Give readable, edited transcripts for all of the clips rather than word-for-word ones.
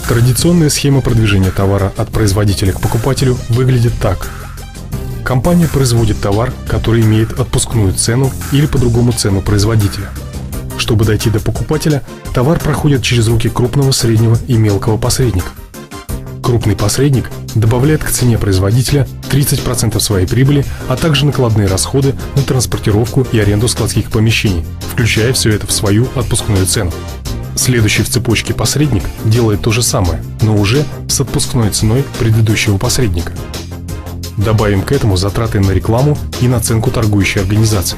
Традиционная схема продвижения товара от производителя к покупателю выглядит так. Компания производит товар, который имеет отпускную цену или по-другому цену производителя. Чтобы дойти до покупателя, товар проходит через руки крупного, среднего и мелкого посредников. Крупный посредник добавляет к цене производителя 30% своей прибыли, а также накладные расходы на транспортировку и аренду складских помещений, включая все это в свою отпускную цену. Следующий в цепочке посредник делает то же самое, но уже с отпускной ценой предыдущего посредника. Добавим к этому затраты на рекламу и наценку торгующей организации.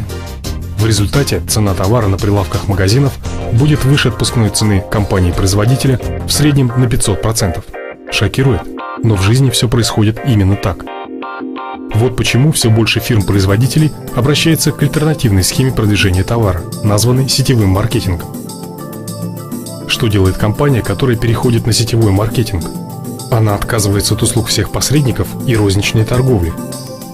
В результате цена товара на прилавках магазинов будет выше отпускной цены компании-производителя в среднем на 500%. Шокирует, но в жизни все происходит именно так. Вот почему все больше фирм-производителей обращается к альтернативной схеме продвижения товара, названной сетевым маркетингом. Что делает компания, которая переходит на сетевой маркетинг? Она отказывается от услуг всех посредников и розничной торговли.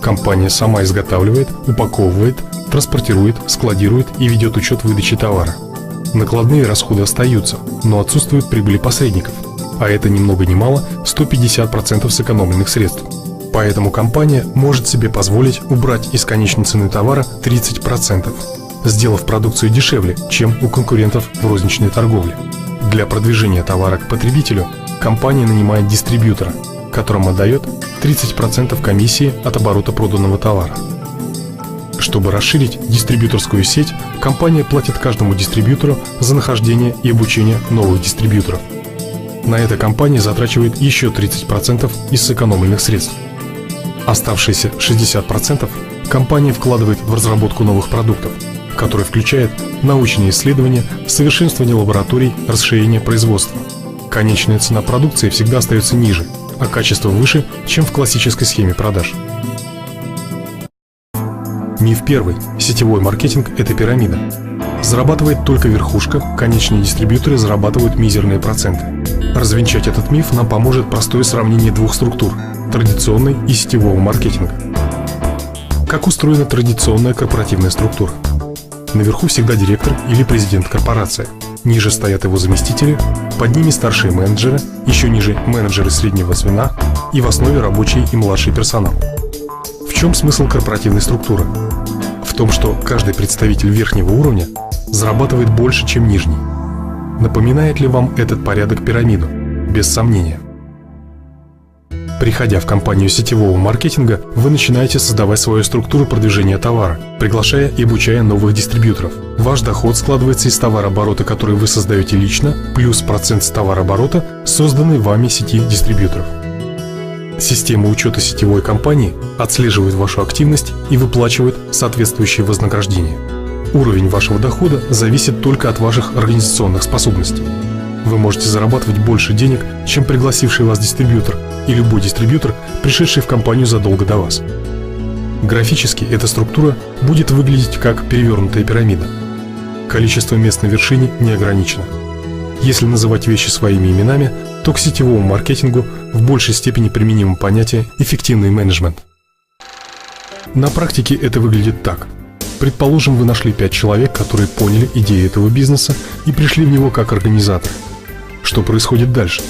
Компания сама изготавливает, упаковывает, транспортирует, складирует и ведет учет выдачи товара. Накладные расходы остаются, но отсутствуют прибыли посредников, а это ни много ни мало 150% сэкономленных средств. Поэтому компания может себе позволить убрать из конечной цены товара 30%, сделав продукцию дешевле, чем у конкурентов в розничной торговле. Для продвижения товара к потребителю компания нанимает дистрибьютора, которому отдает 30% комиссии от оборота проданного товара. Чтобы расширить дистрибьюторскую сеть, компания платит каждому дистрибьютору за нахождение и обучение новых дистрибьюторов. На это компания затрачивает еще 30% из сэкономленных средств. Оставшиеся 60% компания вкладывает в разработку новых продуктов, который включает научные исследования, совершенствование лабораторий, расширение производства. Конечная цена продукции всегда остается ниже, а качество выше, чем в классической схеме продаж. Миф первый. Сетевой маркетинг – это пирамида. Зарабатывает только верхушка, конечные дистрибьюторы зарабатывают мизерные проценты. Развенчать этот миф нам поможет простое сравнение двух структур – традиционной и сетевого маркетинга. Как устроена традиционная корпоративная структура? Наверху всегда директор или президент корпорации. Ниже стоят его заместители, под ними старшие менеджеры, еще ниже менеджеры среднего звена и в основе рабочий и младший персонал. В чем смысл корпоративной структуры? В том, что каждый представитель верхнего уровня зарабатывает больше, чем нижний. Напоминает ли вам этот порядок пирамиду? Без сомнения. Приходя в компанию сетевого маркетинга, вы начинаете создавать свою структуру продвижения товара, приглашая и обучая новых дистрибьюторов. Ваш доход складывается из товарооборота, который вы создаете лично, плюс процент с товарооборота, созданный вами сети дистрибьюторов. Система учета сетевой компании отслеживает вашу активность и выплачивает соответствующее вознаграждение. Уровень вашего дохода зависит только от ваших организационных способностей. Вы можете зарабатывать больше денег, чем пригласивший вас дистрибьютор и любой дистрибьютор, пришедший в компанию задолго до вас. Графически эта структура будет выглядеть как перевернутая пирамида. Количество мест на вершине не ограничено. Если называть вещи своими именами, то к сетевому маркетингу в большей степени применимо понятие «эффективный менеджмент». На практике это выглядит так. Предположим, вы нашли 5 человек, которые поняли идею этого бизнеса и пришли в него как организаторы. Что происходит дальше?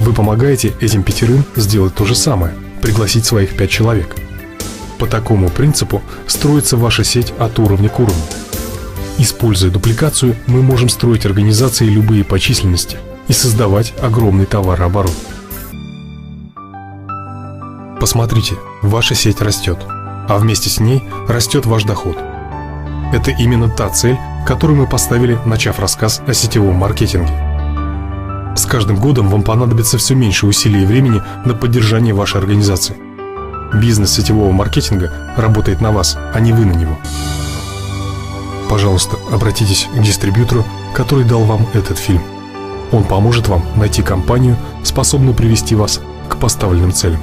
Вы помогаете этим 5 сделать то же самое – пригласить своих 5 человек. По такому принципу строится ваша сеть от уровня к уровню. Используя дупликацию, мы можем строить организации любые по численности и создавать огромный товарооборот. Посмотрите, ваша сеть растет, а вместе с ней растет ваш доход. Это именно та цель, которую мы поставили, начав рассказ о сетевом маркетинге. С каждым годом вам понадобится все меньше усилий и времени на поддержание вашей организации. Бизнес сетевого маркетинга работает на вас, а не вы на него. Пожалуйста, обратитесь к дистрибьютору, который дал вам этот фильм. Он поможет вам найти компанию, способную привести вас к поставленным целям.